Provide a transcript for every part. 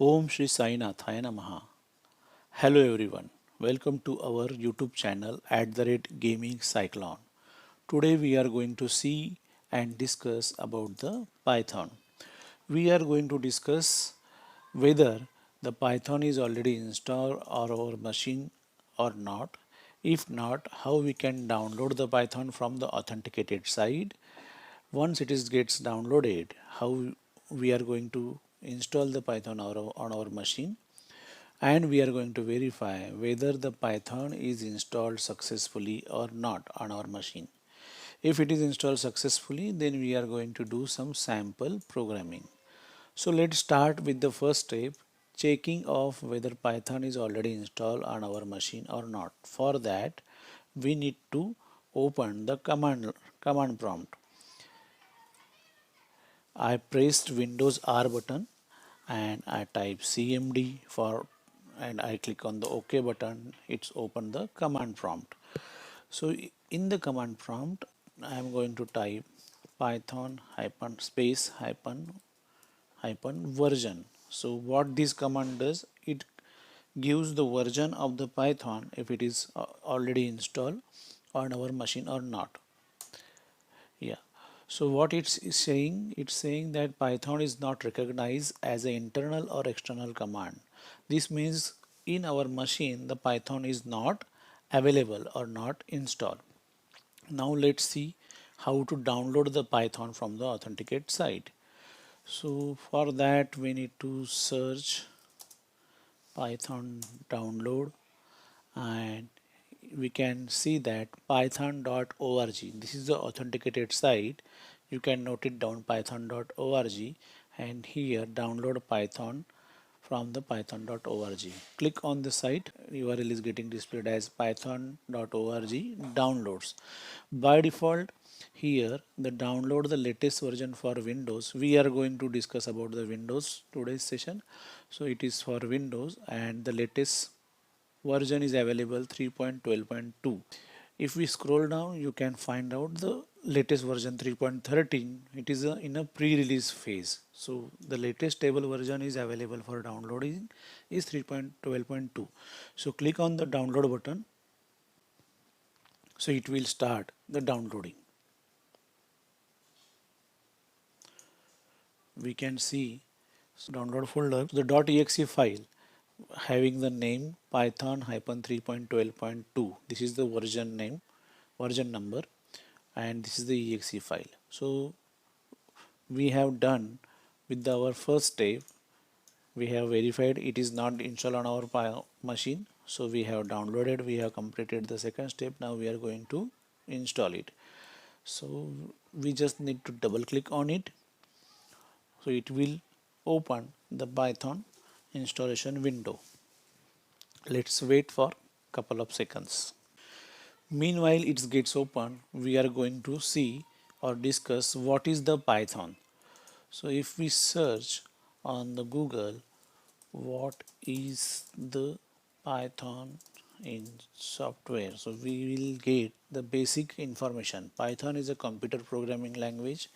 Om Shri Sainathaya Namaha. Hello everyone. Welcome to our YouTube channel @Gaming Cyclone. Today we are going to see and discuss about the Python. We are going to discuss whether the Python is already installed on our machine or not. If not, how we can download the Python from the authenticated site. Once it is gets downloaded, how we are going to install the Python on our machine, and we are going to verify whether the Python is installed successfully or not on our machine. If it is installed successfully, then we are going to do some sample programming. So let's start with the first step, checking of whether Python is already installed on our machine or not. For that, we need to open the command prompt. I pressed Windows R button and I type cmd for, and I click on the OK button. It's open the command prompt. So in the command prompt, I am going to type python hyphen space hyphen version. So what this command does, it gives the version of the Python if it is already installed on our machine or not. Yeah. So what it's saying that Python is not recognized as an internal or external command. This means in our machine the Python is not available or not installed. Now let's see how to download the Python from the authenticate site. So for that we need to search Python download, and we can see that python.org, this is the authenticated site. You can note it down, python.org, and here download Python from the python.org. Click on the site, URL is getting displayed as python.org downloads. By default, here the download the latest version for Windows. We are going to discuss about the Windows today's session. So it is for Windows, and the latest version is available 3.12.2. If we scroll down, you can find out the latest version 3.13. It is in a pre-release phase. So the latest stable version is available for downloading is 3.12.2. So click on the download button. So it will start the downloading. We can see download folder, the .exe file having the name python-3.12.2. This is the version name, version number, and this is the exe file. So we have done with our first step. We have verified it is not installed on our machine. So we have downloaded, we have completed the second step. Now we are going to install it. So we just need to double click on it. So it will open the Python installation window. Let's wait for couple of seconds. Meanwhile it gets open, we are going to see or discuss what is the Python. So if we search on the Google, what is the Python in software, so we will get the basic information. Python is a computer programming language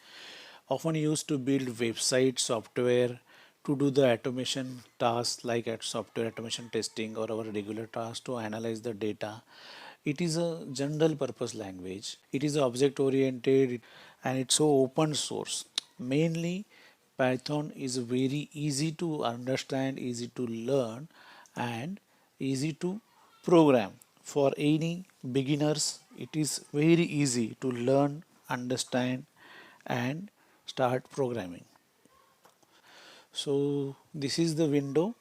often used to build website software, to do the automation tasks like at software automation testing or our regular tasks to analyze the data. It is a general purpose language. It is object oriented and it's so open source. Mainly Python is very easy to understand, easy to learn, and easy to program. For any beginners, it is very easy to learn, understand, and start programming. So this is the window.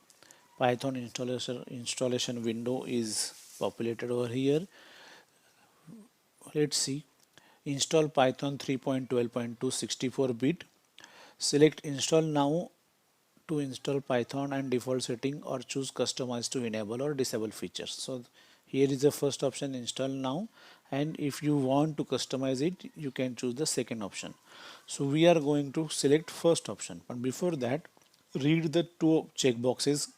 Python installation window is populated over here. Let's see. Install Python 3.12.2 64-bit. Select install now to install Python and default setting, or choose customize to enable or disable features. So here is the first option, install now, and if you want to customize it, you can choose the second option. So we are going to select first option, but before that, read the two checkboxes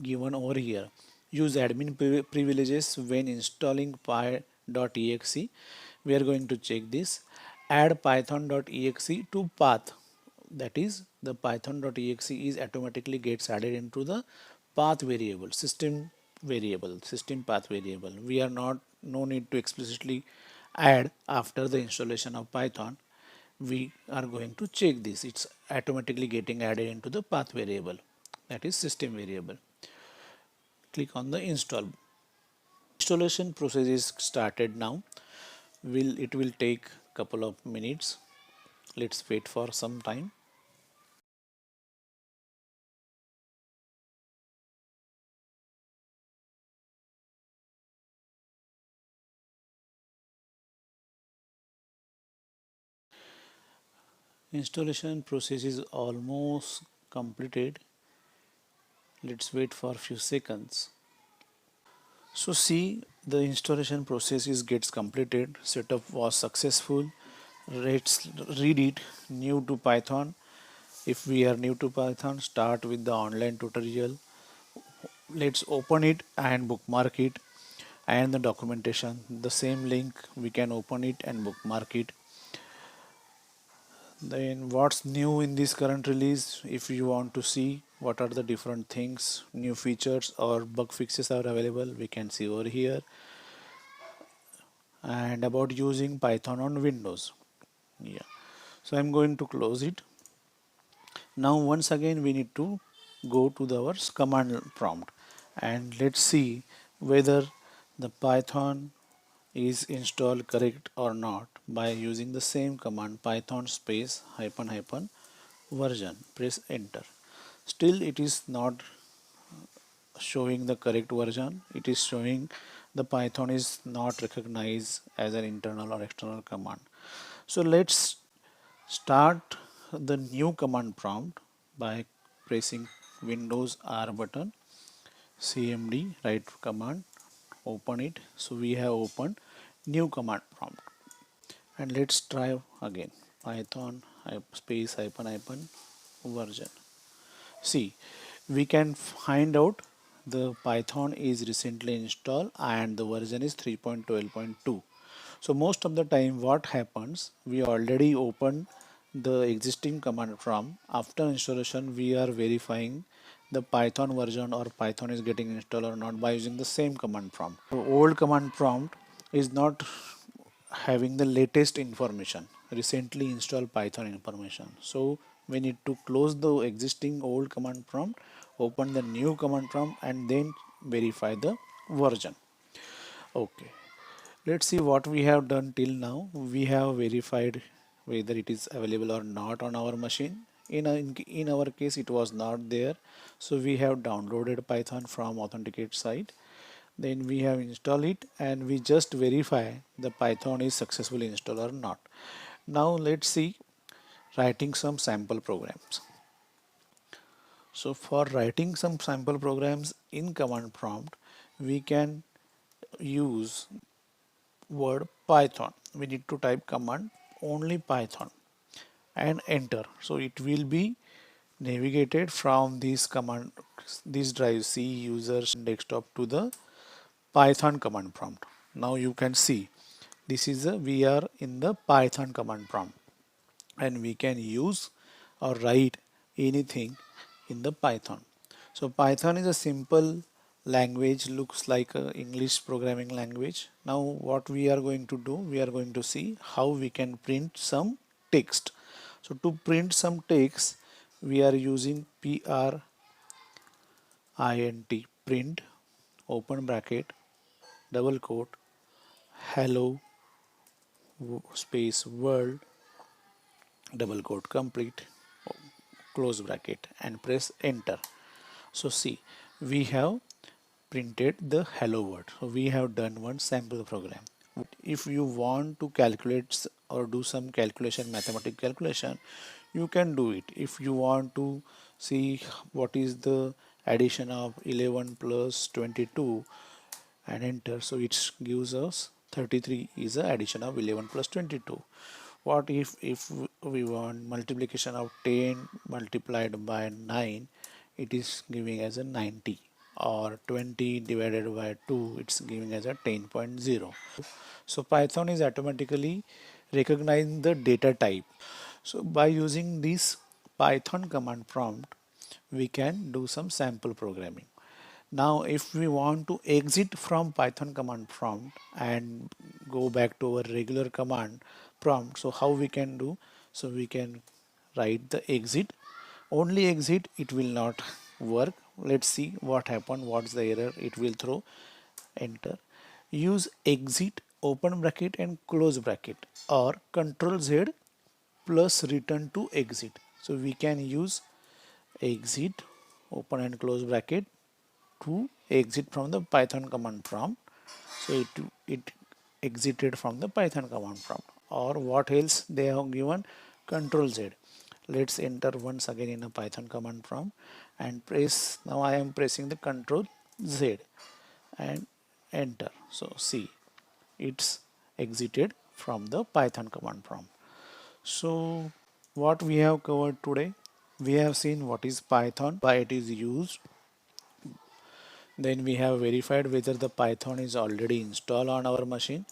given over here. Use admin privileges when installing py.exe. We are going to check this. Add python.exe to path. that is the python.exe is automatically gets added into the path variable, system path variable. We are not no need to explicitly add after the installation of python. We are going to check this, it's automatically getting added into the path variable, that is system variable. Click on the install. Installation process is started now. It will take couple of minutes. Let's wait for some time. Installation process is almost completed. Let's wait for a few seconds. So see, the installation process is gets completed. Setup was successful. Let's read it. New to Python. If we are new to Python, start with the online tutorial. Let's open it and bookmark it, and the documentation. The same link we can open it and bookmark it. Then what's new in this current release? If you want to see what are the different things, new features or bug fixes are available, we can see over here. And about using Python on Windows. Yeah. So I'm going to close it. Now once again we need to go to our command prompt and let's see whether the Python is installed correct or not by using the same command python space hyphen hyphen version. Press enter. Still it is not showing the correct version. It is showing the python is not recognized as an internal or external command. So let's start the new command prompt by pressing Windows R button, cmd write command, open it. So we have opened new command prompt. And let's try again python space hyphen hyphen version. See, we can find out the python is recently installed and the version is 3.12.2. so most of the time what happens, we already open the existing command prompt. After installation we are verifying the python version or python is getting installed or not by using the same command prompt. So old command prompt is not having the latest information, recently installed python information. So we need to close the existing old command prompt, open the new command prompt and then verify the version. Okay, let's see what we have done till now. We have verified whether it is available or not on our machine. In our case it was not there, so we have downloaded python from authenticate site. Then we have installed it and we just verify the python is successfully installed or not. Now let's see writing some sample programs. So for writing some sample programs in command prompt, we can use word python. We need to type command only python and enter. So it will be navigated from this command, this drive C users desktop to the python command prompt. Now you can see this is we are in the python command prompt and we can use or write anything in the python. So python is a simple language, looks like a english programming language. Now what we are going to do, we are going to see how we can print some text. So to print some text we are using print, print open bracket double quote hello space world double quote complete close bracket and press enter. So see, we have printed the hello world. So we have done one sample program. If you want to calculate or do some calculation, mathematical calculation, you can do it. If you want to see what is the addition of 11 plus 22 and enter, so it gives us 33 is the addition of 11 plus 22. What if we want multiplication of 10 multiplied by 9, it is giving as a 90, or 20 divided by 2, it's giving as a 10.0. So python is automatically recognizing the data type. So by using this Python command prompt, we can do some sample programming. Now, if we want to exit from Python command prompt and go back to our regular command prompt, so how we can do? So we can write the exit. Only exit, it will not work. Let's see what happened, what's the error it will throw. Enter. Use exit open bracket and close bracket or Control Z plus return to exit. So we can use exit open and close bracket to exit from the Python command prompt. So it exited from the Python command prompt. Or what else they have given? Control Z. Let's enter once again in a Python command prompt and press. Now I am pressing the Control Z and enter. So see, it's exited from the Python command prompt. So what we have covered today, we have seen what is Python, why it is used. Then we have verified whether the Python is already installed on our machine.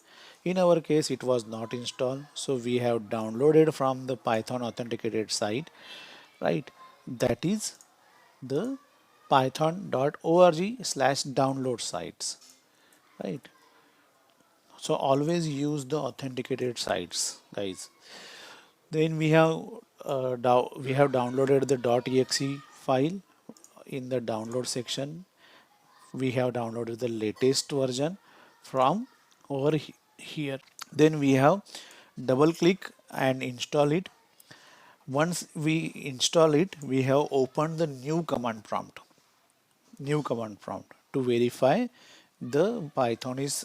In our case, it was not installed, so we have downloaded from the Python authenticated site, right? That is the python.org/download sites, right? So always use the authenticated sites, guys. Then we have downloaded the .exe file in the download section. We have downloaded the latest version from over here. Then we have double click and install it. Once we install it, we have opened the new command prompt to verify the Python is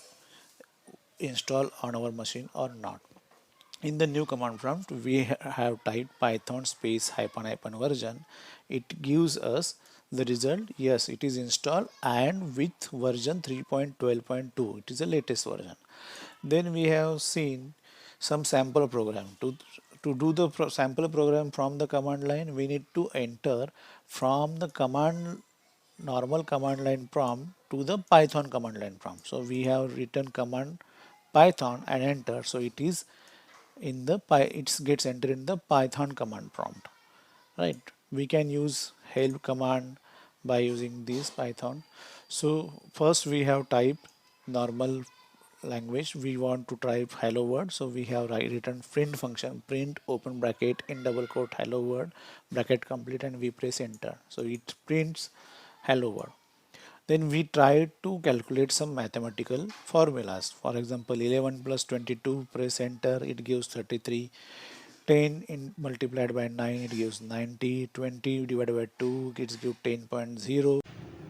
installed on our machine or not. In the new command prompt, we have typed Python space hyphen hyphen version. It gives us the result. Yes, it is installed and with version 3.12.2. It is the latest version. Then we have seen some sample program. To do the sample program from the command line, we need to enter from the normal command line prompt to the Python command line prompt. So we have written command Python and enter. So it is in the it gets entered in the Python command prompt, right? We can use help command by using this Python. So first we have typed normal language. We want to type hello world, so we have written print function, print open bracket in double quote hello world bracket complete, and we press enter. So it prints hello world. Then we try to calculate some mathematical formulas. For example, 11 plus 22, press enter, it gives 33. 10 multiplied by 9, it gives 90. 20 divided by 2, it gives 10.0.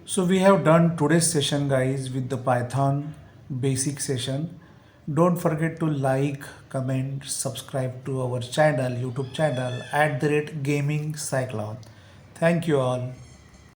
So we have done today's session, guys, with the Python basic session. Don't forget to like, comment, subscribe to our channel, YouTube channel @gaming cyclone. Thank you all.